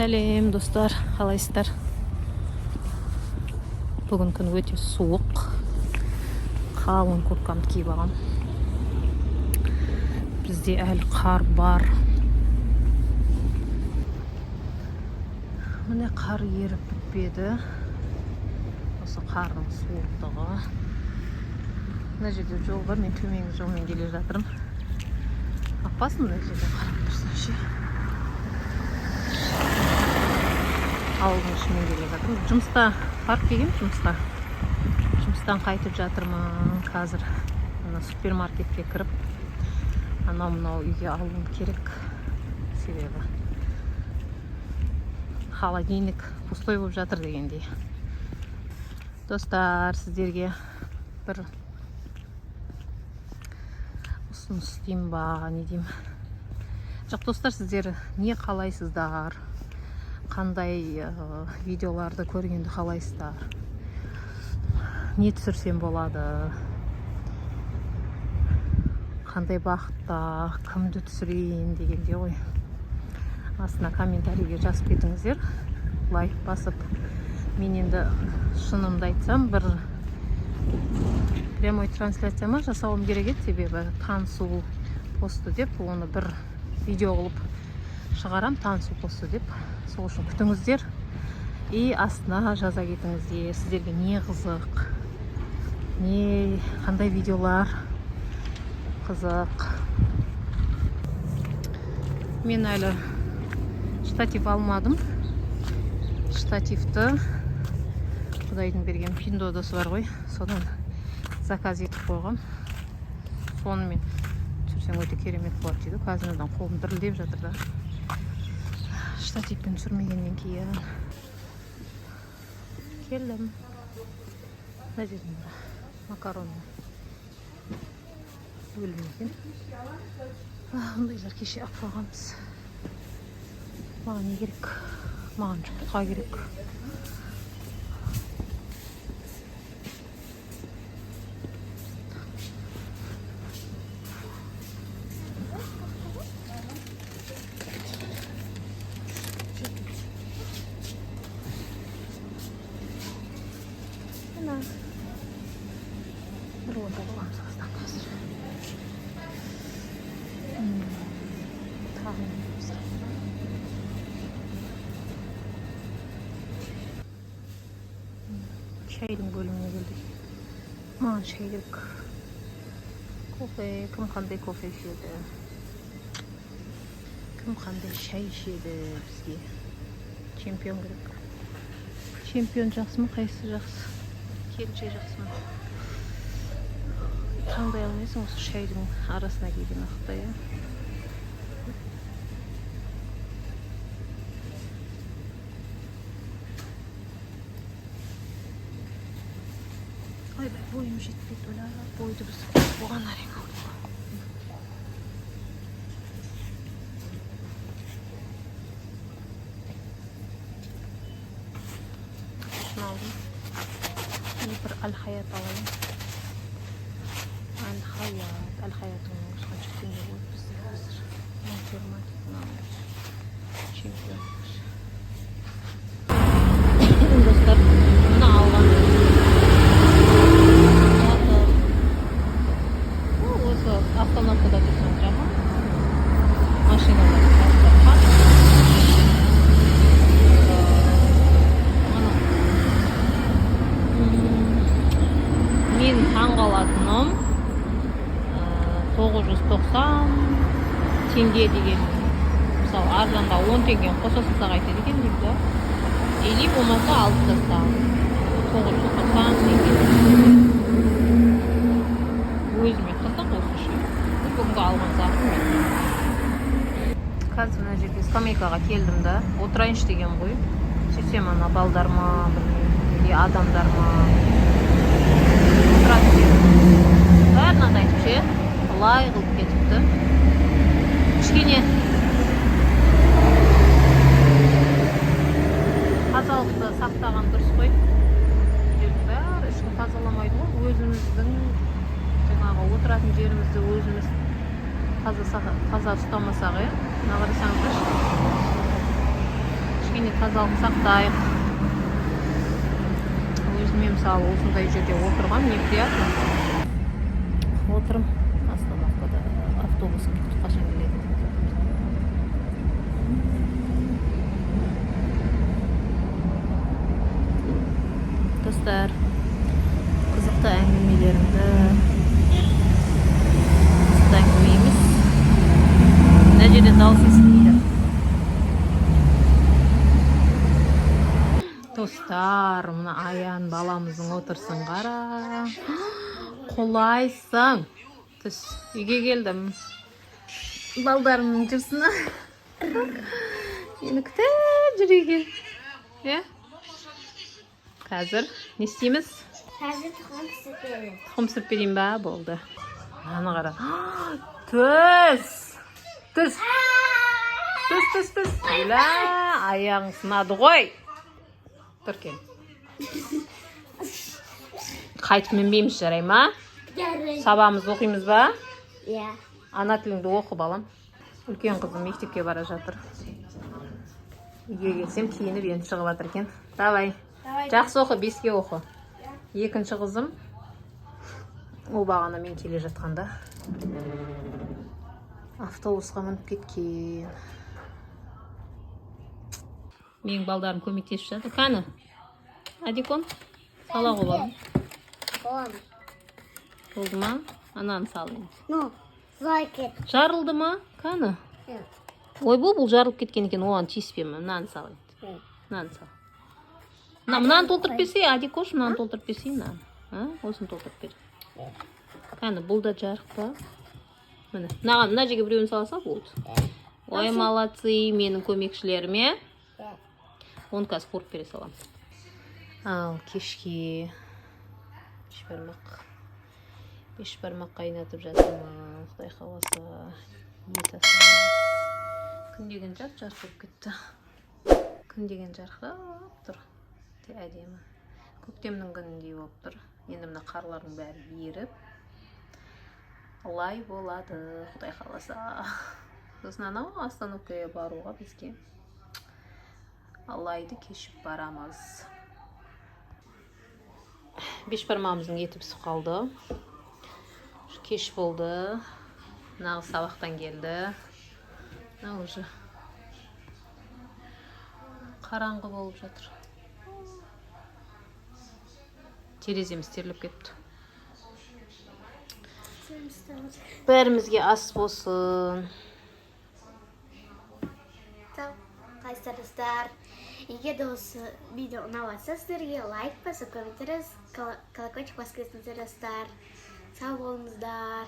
Сәлем достар, қалайсыздар? Бүгін күн өте суық. Қалың курткамды киіп алғам. Бізде әлі қар бар. Міне қар еріп бітпеді. Осы қардың суықтығы. Мына жерде жол бар, мен төменгі жолмен келе жатырмын. Апасын мына жерде қарап тұрсам ше. Ауылдың ішімен келе жатырмын. Жұмыста парк келгем, жұмыстан қайтып жатырмын қазір. Супермаркетке кіріп, анау үйге алуым керек. Себебі холодильник пустой болып жатыр дегендей. Достар, сіздерге бір ұсыныс деймін ба, не деймін. Жоқ, достар, сіздер не қалайсыздар? Қандай видеоларды көргенді қалайсыздар? Не түсірсем болады? Қандай бағытта, кімді түсірейін дегенде ғой. Астына комментарийге жазып кетіңіздер. Лайк басып. Мен енді шынымды айтсам, бір прямой трансляцияма жасауым керек еді, себебі танысу посты деп, оны бір видео қылып шығарам, танысу посты деп. Сол үшін күтіңіздер. И астына жаза кетіңіздер. Сіздерге не қызық, не қандай видеолар қызық. Мен әлі штатив алмадым. Штативті Құдайдың берген пиндодасы бар ғой, содан заказ етіп қойғам. Сонымен түсірсең өте керемет болады дейді. Қазірден қолым дірілдеп жатыр да. Штативпен түсірмегеннен кейін келдім. Мына жерден макаронның бөлім екен. Бұндайлар кеше алып қойғанбыз. Маған не керек? Маған жұмыртқа керек. Бір онда боламыз қазір. Тағы шайдың бөліміне келдік. Маған шай керек. Кофе, кім қандай кофе ішеді? Кім қандай шай ішеді бізге? Чемпион керек. Чемпион жақсы ма, қайсысы жақсы? Келіншек жақсы ма? Таңдай алмайсың осы шайдың арасына келген уақытта, иә. Ай, бойым жетпейді, оля, бойды біз оған әрең алдық. Шын алдым. Мен бір Аль-Хаят алайын. Аль-Хаяттың қанша теңге болды бізде қазір. 20 чемпион. Достар, мұны алған. Осы автономкада тұрсам жаман. Машиналар бастапқан. Мен таңғалатыным 990 теңге деген. Мысалы, арзанда 10 теңге қоса салсақ айтады екен деймін да. Или болмаса алып тастағым. 990 теңге. Өзіме қызық осы үшін. Бүгінгі алған затым мен. Қазір мына жерде скамейкаға келдім да. Отырайыншы деген ғой. Сөйтсем ана балдар ма, или адамдар ма. Отырады дедім. Бәрін айтып ше. Лай қылып кетіпті. Кішкене тазалықты сақтаған дұрыс қой. Бәрі ешкім тазаламайды ғой. Өзіміздің жаңағы отыратын жерімізді өзіміз таза ұстамасақ, мына қарасаңыздар. тазалық сақтайық. Өзіме мысалы осындай жерде отырған неприятно. Отырым. Остановкада автобус кетті, қашан келеді. Достар, қызықты әңгімелерімді қызықты әңгіме емес. Мына жерде дауыс естілмейді. Достар, мына Аян баламыздың отырсын қара. Қолайсың. Түс, үйге келдім. Балдарымның жүрсіні. Мені күтіп жүр үйге. Қазір не істейміз? Қазір тұқым пісіп беремін. Тұқым пісіп берейін ба? Болды. Аны қара. Түс! Түс! Түс! Өлә, аяғың сынады ғой. Тұр кен. Қайтып мінбейміз, жарай ма? Сабамыз оқимыз ба? Иә. Ана тіліңді оқы, балам. Үлкен қызым мектепке бара жатыр. Үйге келсем киініп енді шығып жатыр екен. Давай. Жақсы оқы, 5-ке оқы. Екінші қызым ол бағана мен келе жатқанда автобусқа мініп кеткен. Менің балдарым көмектесіп жатыр. Қаны? Адикон? Сала ғой балам. Боламын. Болды ма? Ананы салайын. Ну, зай кет. Жарылды ма? Қаны? Ой, бұл жарылып кеткен екен, оған тиіспеймін. Мынаны салайын. Мынаны сал. Мынаны толтырып берсе, Адикош, мынаны толтырып берсе, мынаны. Осыны толтырып бер. Қаны, бұл да жарық па? Мына жерге біреуін саласа болды. Ой, молодцы, менің көмекшілеріме. Оны қазір қорып бере салам. Ал, кешке бешбармақ қайнатып жатырмын. Құдай қаласа ет асамын. Күн деген жарқ болып кетті. Күн деген жарқырап тұр. Әдемі. Көктемнің күніндей болып тұр. Енді мына қарлардың бәрі еріп лай болады, Құдай қаласа. Сосын анау остановкаға баруға бізге лайды кешіп барамыз. Бешбармағымыздың еті пісіп қалды. Кеш болды. Нағыз сабақтан келді. Мына уже қараңғы болып жатыр. Тереземіз терлеп кетті. Бәрімізге ас болсын. Қайсар достар, егер де осы видео ұнап жатса, сіздерге лайк басып, комментарий, колокольчик басып кетіңіздер достар. Сау болыңыздар.